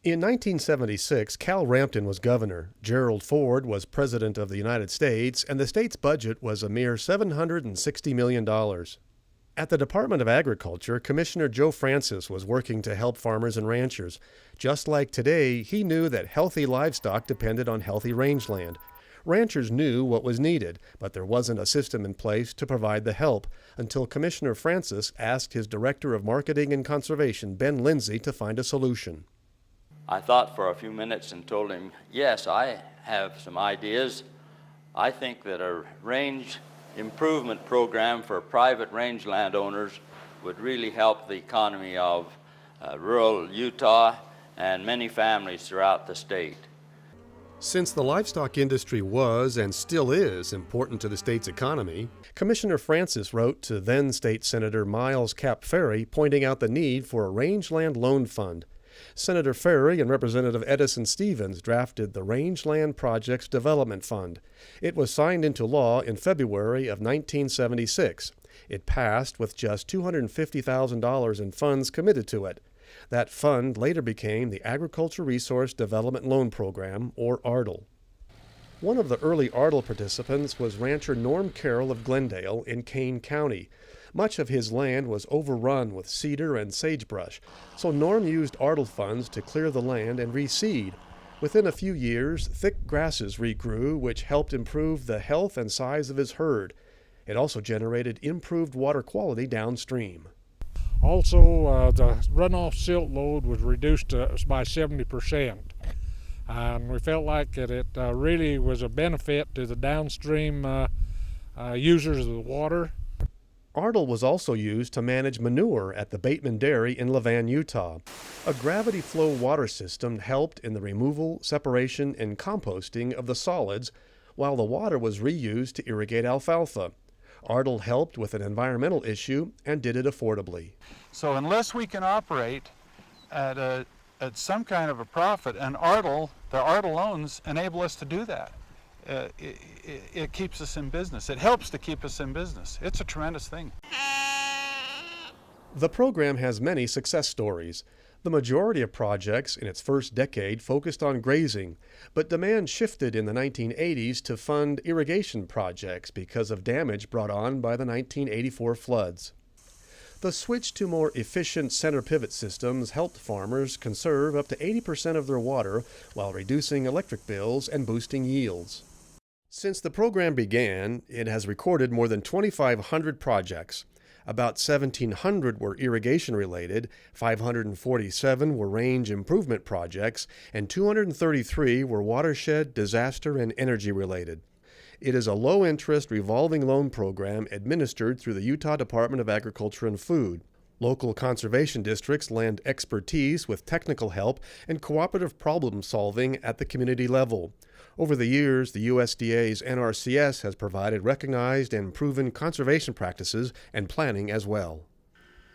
In 1976, Cal Rampton was governor, Gerald Ford was president of the United States, and the state's budget was a mere $760 million. At the Department of Agriculture, Commissioner Joe Francis was working to help farmers and ranchers. Just like today, he knew that healthy livestock depended on healthy rangeland. Ranchers knew what was needed, but there wasn't a system in place to provide the help until Commissioner Francis asked his Director of Marketing and Conservation, Ben Lindsay, to find a solution. I thought for a few minutes and told him, yes, I have some ideas. I think that a range improvement program for private range landowners would really help the economy of rural Utah and many families throughout the state. Since the livestock industry was and still is important to the state's economy, Commissioner Francis wrote to then State Senator Miles Cap Ferry pointing out the need for a rangeland loan fund. Senator Ferry and Representative Edison Stevens drafted the Rangeland Projects Development Fund. It was signed into law in February of 1976. It passed with just $250,000 in funds committed to it. That fund later became the Agriculture Resource Development Loan Program, or ARDL. One of the early ARDL participants was rancher Norm Carroll of Glendale in Kane County. Much of his land was overrun with cedar and sagebrush, so Norm used ARDL funds to clear the land and reseed. Within a few years, thick grasses regrew, which helped improve the health and size of his herd. It also generated improved water quality downstream. Also, the runoff silt load was reduced by 70%. And we felt like that it really was a benefit to the downstream users of the water. ARDL was also used to manage manure at the Bateman Dairy in LuAnn, Utah. A gravity flow water system helped in the removal, separation, and composting of the solids, while the water was reused to irrigate alfalfa. ARDL helped with an environmental issue and did it affordably. So unless we can operate at some kind of a profit, and the ARDL loans enable us to do that. It keeps us in business. It helps to keep us in business. It's a tremendous thing. The program has many success stories. The majority of projects in its first decade focused on grazing, but demand shifted in the 1980s to fund irrigation projects because of damage brought on by the 1984 floods. The switch to more efficient center pivot systems helped farmers conserve up to 80% of their water while reducing electric bills and boosting yields. Since the program began, it has recorded more than 2,500 projects. About 1,700 were irrigation-related, 547 were range improvement projects, and 233 were watershed, disaster, and energy-related. It is a low-interest revolving loan program administered through the Utah Department of Agriculture and Food. Local conservation districts lend expertise with technical help and cooperative problem-solving at the community level. Over the years, the USDA's NRCS has provided recognized and proven conservation practices and planning as well.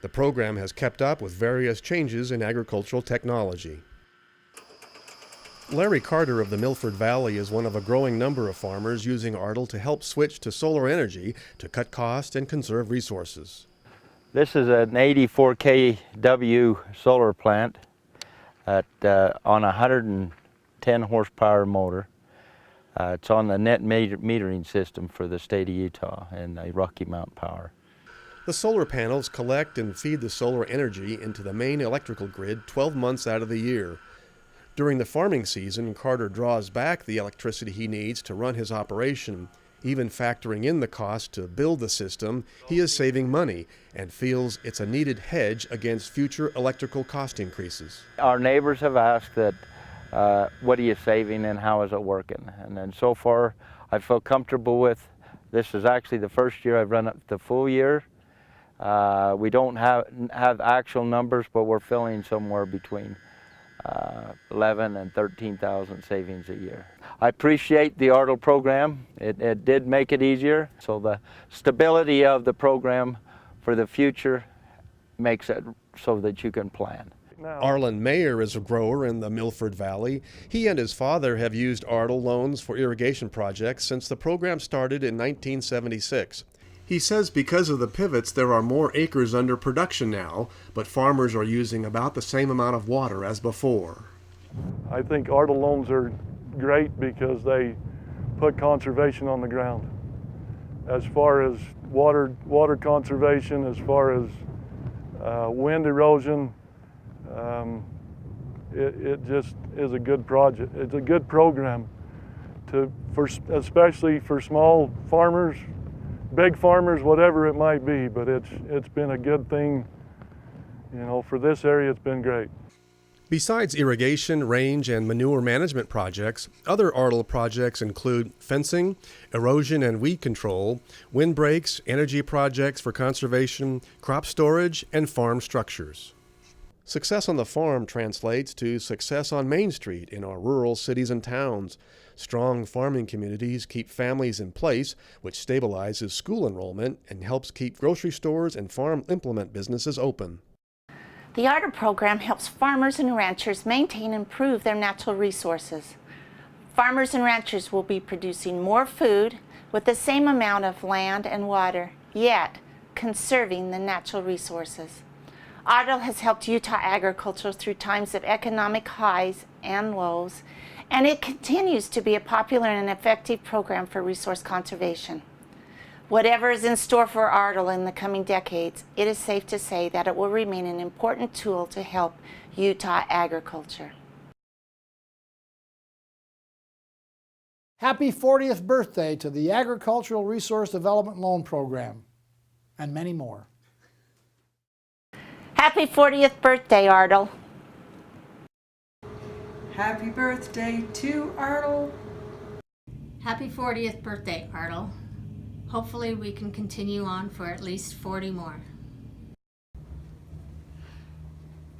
The program has kept up with various changes in agricultural technology. Lary Carter of the Milford Valley is one of a growing number of farmers using ARDL to help switch to solar energy to cut costs and conserve resources. This is an 84 kW solar plant on a 110 horsepower motor. It's on the net metering system for the state of Utah and the Rocky Mountain Power. The solar panels collect and feed the solar energy into the main electrical grid 12 months out of the year. During the farming season, Carter draws back the electricity he needs to run his operation. Even factoring in the cost to build the system, he is saving money and feels it's a needed hedge against future electrical cost increases. Our neighbors have asked that, what are you saving and how is it working? And then so far, I feel comfortable with. This is actually the first year I've run up the full year. We don't have actual numbers, but we're feeling somewhere between 11 and 13,000 savings a year. I appreciate the ARDL program. It did make it easier. So the stability of the program for the future makes it so that you can plan. Arlan Mayer is a grower in the Milford Valley. He and his father have used ARDL loans for irrigation projects since the program started in 1976. He says because of the pivots, there are more acres under production now, but farmers are using about the same amount of water as before. I think ARDL loans are great because they put conservation on the ground. As far as water conservation, as far as wind erosion, it just is a good project. It's a good program especially for small farmers, big farmers, whatever it might be. But it's been a good thing, you know, for this area. It's been great. Besides irrigation, range, and manure management projects, other ARDL projects include fencing, erosion and weed control, windbreaks, energy projects for conservation, crop storage, and farm structures. Success on the farm translates to success on Main Street in our rural cities and towns. Strong farming communities keep families in place, which stabilizes school enrollment and helps keep grocery stores and farm implement businesses open. The ARDL program helps farmers and ranchers maintain and improve their natural resources. Farmers and ranchers will be producing more food with the same amount of land and water, yet conserving the natural resources. ARDL has helped Utah agriculture through times of economic highs and lows, and it continues to be a popular and effective program for resource conservation. Whatever is in store for ARDL in the coming decades, it is safe to say that it will remain an important tool to help Utah agriculture. Happy 40th birthday to the Agricultural Resource Development Loan Program, and many more. Happy 40th birthday, ARDL. Happy birthday to ARDL. Happy 40th birthday, ARDL. Hopefully we can continue on for at least 40 more.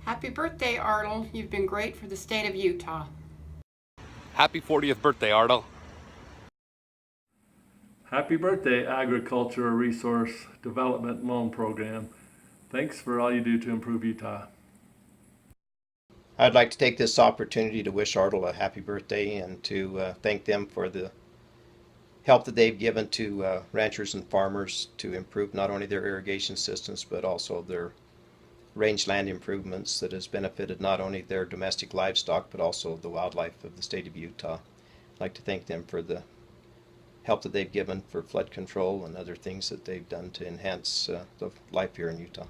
Happy birthday, ARDL. You've been great for the state of Utah. Happy 40th birthday, ARDL. Happy birthday, Agricultural Resource Development Loan Program. Thanks for all you do to improve Utah. I'd like to take this opportunity to wish ARDL a happy birthday and to thank them for the help that they've given to ranchers and farmers to improve not only their irrigation systems but also their rangeland improvements that has benefited not only their domestic livestock but also the wildlife of the state of Utah. I'd like to thank them for the help that they've given for flood control and other things that they've done to enhance the life here in Utah.